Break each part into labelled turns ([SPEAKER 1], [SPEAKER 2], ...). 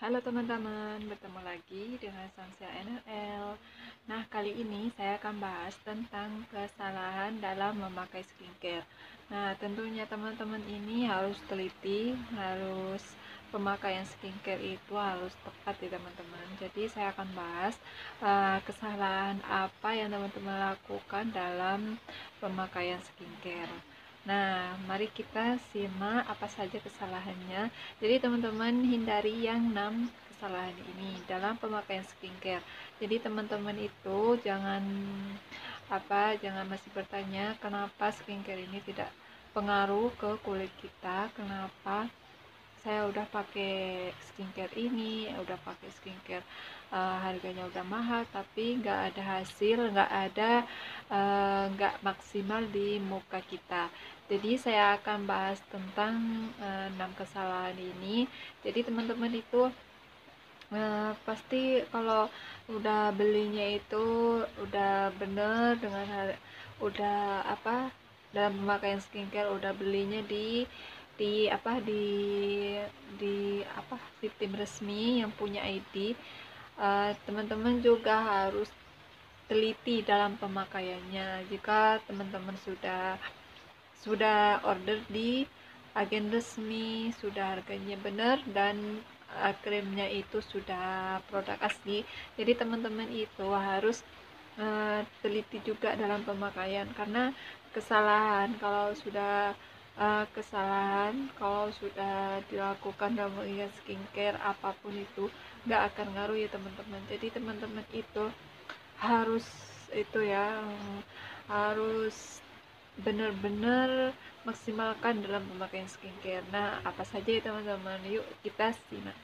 [SPEAKER 1] Halo teman-teman, bertemu lagi dengan Sansia NRL. Nah, kali ini saya akan bahas tentang kesalahan dalam memakai skincare. Nah, tentunya teman-teman ini harus teliti, harus pemakaian skincare itu harus tepat ya teman-teman. Jadi saya akan bahas kesalahan apa yang teman-teman lakukan dalam pemakaian skincare. Nah, mari kita simak apa saja kesalahannya. Jadi teman-teman hindari yang 6 kesalahan ini dalam pemakaian skincare. Jadi teman-teman itu jangan masih bertanya kenapa skincare ini tidak pengaruh ke kulit kita, kenapa saya udah pakai skincare ini, udah pakai skincare harganya udah mahal tapi nggak ada hasil, nggak maksimal di muka kita. Jadi saya akan bahas tentang 6 kesalahan ini. Jadi teman-teman itu pasti kalau udah belinya itu udah bener dengan udah dalam pemakaian skincare udah belinya di apa di tim resmi yang punya ID. Teman-teman juga harus teliti dalam pemakaiannya. Jika teman-teman sudah order di agen resmi, sudah harganya benar dan krimnya itu sudah produk asli, jadi teman-teman itu harus teliti juga dalam pemakaian, karena kesalahan kalau sudah dilakukan dalam menggunakan skincare apapun itu nggak akan ngaruh ya teman-teman. Jadi teman-teman itu harus itu ya harus benar-benar maksimalkan dalam pemakaian skincare. Nah, apa saja ya teman-teman? Yuk kita simak.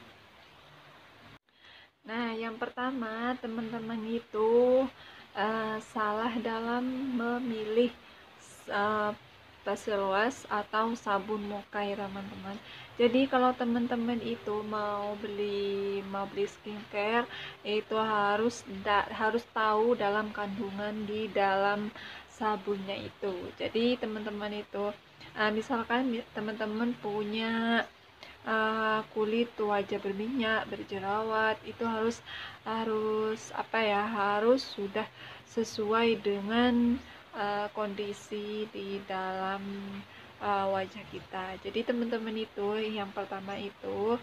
[SPEAKER 1] Nah, yang pertama, teman-teman itu salah dalam memilih uh, facial wash atau sabun muka ya teman-teman. Jadi kalau teman-teman itu mau beli skincare, itu harus tahu dalam kandungan di dalam sabunnya itu. Jadi teman-teman itu misalkan teman-teman punya kulit wajah berminyak, berjerawat, itu harus harus harus sudah sesuai dengan kondisi di dalam wajah kita. Jadi teman-teman itu yang pertama itu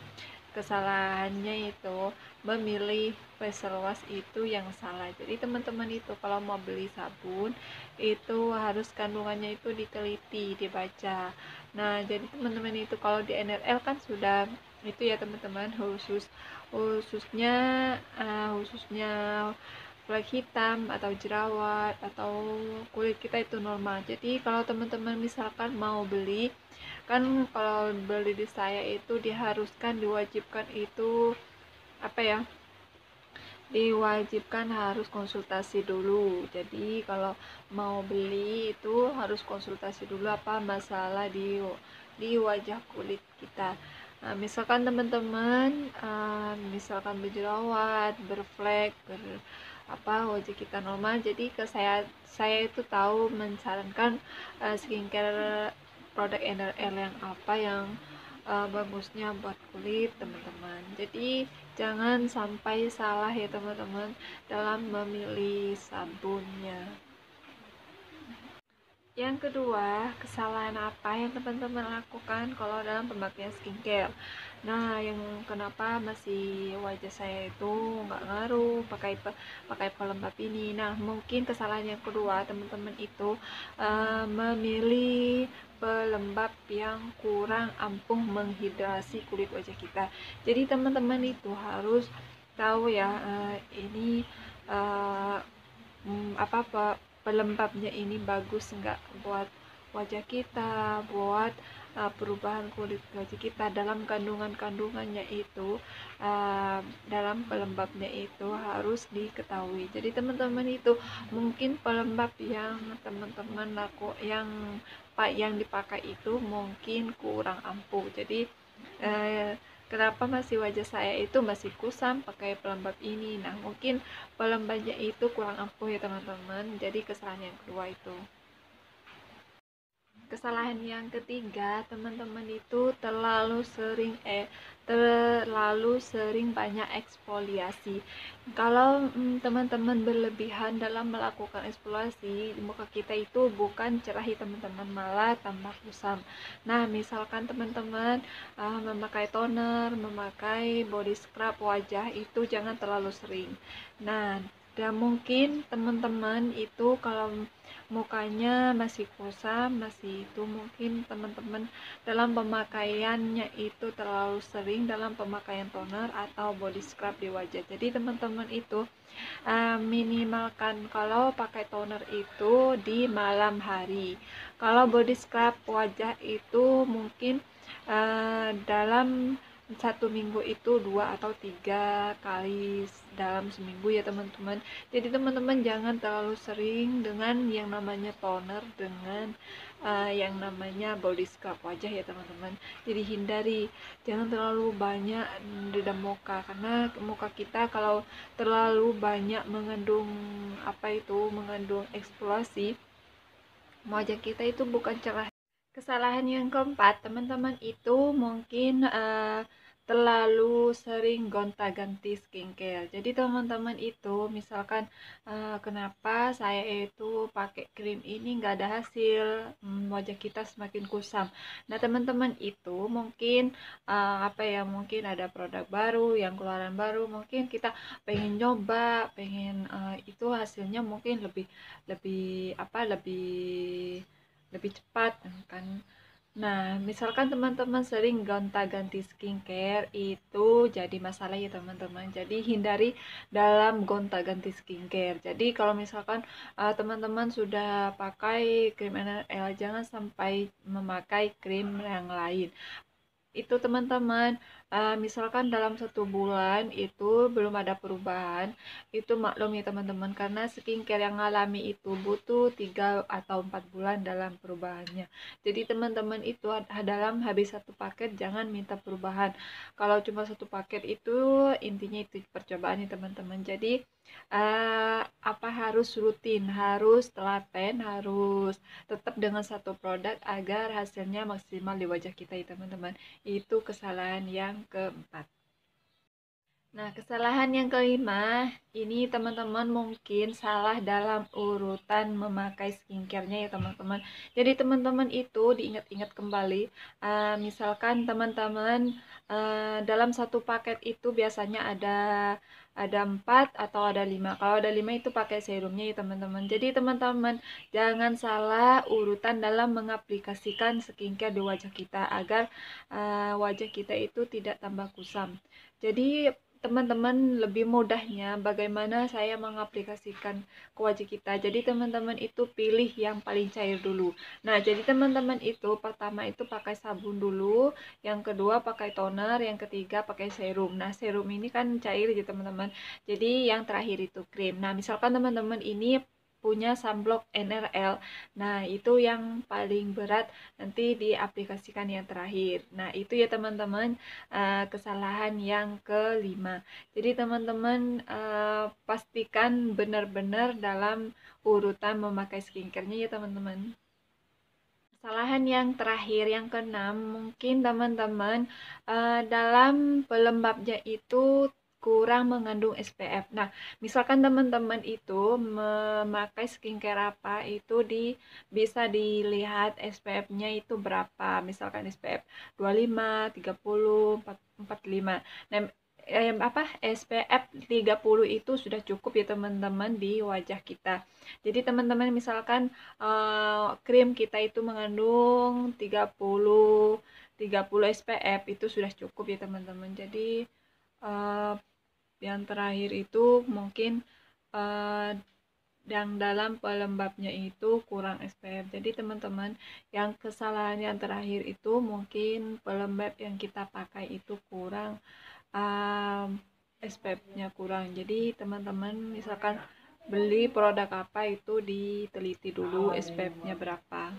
[SPEAKER 1] kesalahannya itu memilih facial wash itu yang salah. Jadi teman-teman itu kalau mau beli sabun itu harus kandungannya itu diteliti, dibaca. Nah, jadi teman-teman itu kalau di NRL kan sudah itu ya teman-teman, khususnya khususnya kulit hitam atau jerawat atau kulit kita itu normal. Jadi kalau teman-teman misalkan mau beli, kan kalau beli di saya itu diwajibkan itu apa ya diwajibkan harus konsultasi dulu. Jadi kalau mau beli itu harus konsultasi dulu apa masalah di wajah kulit kita. Nah, misalkan teman-teman misalkan berjerawat, berflek, wajah kita normal, jadi saya itu tahu mensarankan skincare produk NRL yang bagusnya buat kulit teman-teman. Jadi jangan sampai salah ya teman-teman dalam memilih sabunnya. Yang kedua, kesalahan apa yang teman-teman lakukan kalau dalam pemakaian skincare? Nah, yang kenapa masih wajah saya itu nggak ngaruh pakai pelembab ini? Nah, mungkin kesalahan yang kedua teman-teman itu memilih pelembab yang kurang ampuh menghidrasi kulit wajah kita. Jadi teman-teman itu harus tahu ya, ini uh, pelembabnya ini bagus nggak buat wajah kita, buat perubahan kulit wajah kita. Dalam kandungannya itu, dalam pelembabnya itu harus diketahui. Jadi teman-teman itu mungkin pelembab yang teman-teman yang dipakai itu mungkin kurang ampuh. Jadi kenapa masih wajah saya itu masih kusam pakai pelembab ini? Nah, mungkin pelembabnya itu kurang ampuh ya teman-teman. Jadi kesalahan yang kedua itu. Kesalahan yang ketiga, teman-teman itu terlalu sering banyak eksfoliasi. Kalau teman-teman berlebihan dalam melakukan eksfoliasi, muka kita itu bukan cerah teman-teman, malah tambah kusam. Nah, misalkan teman-teman memakai toner, memakai body scrub wajah itu jangan terlalu sering. Nah, dan mungkin teman-teman itu kalau mukanya masih kusam, masih itu mungkin teman-teman dalam pemakaiannya itu terlalu sering dalam pemakaian toner atau body scrub di wajah. Jadi teman-teman itu minimalkan kalau pakai toner itu di malam hari. Kalau body scrub wajah itu mungkin dalam 1 minggu itu 2 atau 3 kali dalam seminggu ya teman-teman. Jadi teman-teman jangan terlalu sering dengan yang namanya toner dengan yang namanya body scrub wajah ya teman-teman. Jadi hindari, jangan terlalu banyak di dalam muka, karena muka kita kalau terlalu banyak mengandung eksfoliasi, wajah kita itu bukan cerah. Kesalahan yang keempat, teman-teman itu mungkin terlalu sering gonta-ganti skincare. Jadi teman-teman itu misalkan kenapa saya itu pakai krim ini nggak ada hasil, wajah kita semakin kusam. Nah teman-teman itu mungkin mungkin ada produk baru, yang keluaran baru, mungkin kita pengen nyoba, pengen itu hasilnya mungkin lebih lebih lebih cepat kan. Nah, misalkan teman-teman sering gonta-ganti skincare itu jadi masalah ya teman-teman. Jadi hindari dalam gonta-ganti skincare. Jadi kalau misalkan teman-teman sudah pakai krim NRL, jangan sampai memakai krim yang lain. Itu teman-teman misalkan dalam 1 bulan itu belum ada perubahan, itu maklum ya teman-teman, karena skincare yang alami itu butuh 3 atau 4 bulan dalam perubahannya. Jadi teman-teman itu dalam habis 1 paket jangan minta perubahan. Kalau cuma 1 paket itu intinya itu percobaan nih teman-teman. Jadi harus rutin, harus telaten, harus tetap dengan satu produk agar hasilnya maksimal di wajah kita ya teman-teman. Itu kesalahan yang keempat. Nah, kesalahan yang kelima, ini teman-teman mungkin salah dalam urutan memakai skincare-nya ya teman-teman. Jadi teman-teman itu diingat-ingat kembali, misalkan teman-teman dalam 1 paket itu biasanya ada 4 atau ada 5. Kalau ada 5 itu pakai serumnya ya teman-teman. Jadi teman-teman jangan salah urutan dalam mengaplikasikan skincare di wajah kita agar wajah kita itu tidak tambah kusam. Jadi teman-teman lebih mudahnya bagaimana saya mengaplikasikan ke wajah kita. Jadi teman-teman itu pilih yang paling cair dulu. Nah, jadi teman-teman itu pertama itu pakai sabun dulu, yang kedua pakai toner, yang ketiga pakai serum. Nah, serum ini kan cair ya teman-teman. Jadi yang terakhir itu krim. Nah, misalkan teman-teman ini punya sunblock NRL. Nah, itu yang paling berat nanti diaplikasikan yang terakhir. Nah, itu ya teman-teman kesalahan yang kelima. Jadi teman-teman pastikan benar-benar dalam urutan memakai skincare-nya ya teman-teman. Kesalahan yang terakhir, yang keenam, mungkin teman-teman dalam pelembabnya itu kurang mengandung SPF. Nah, misalkan teman-teman itu memakai skincare apa, itu bisa dilihat SPF-nya itu berapa. Misalkan SPF 25, 30, 45. Nah, SPF 30 itu sudah cukup ya teman-teman di wajah kita. Jadi teman-teman misalkan krim kita itu mengandung 30 SPF itu sudah cukup ya teman-teman. Jadi yang terakhir itu mungkin uh, yang dalam pelembabnya itu kurang SPF. Jadi teman-teman yang kesalahan yang terakhir itu mungkin pelembab yang kita pakai itu kurang SPF-nya kurang. Jadi teman-teman misalkan beli produk apa itu diteliti dulu SPF-nya berapa.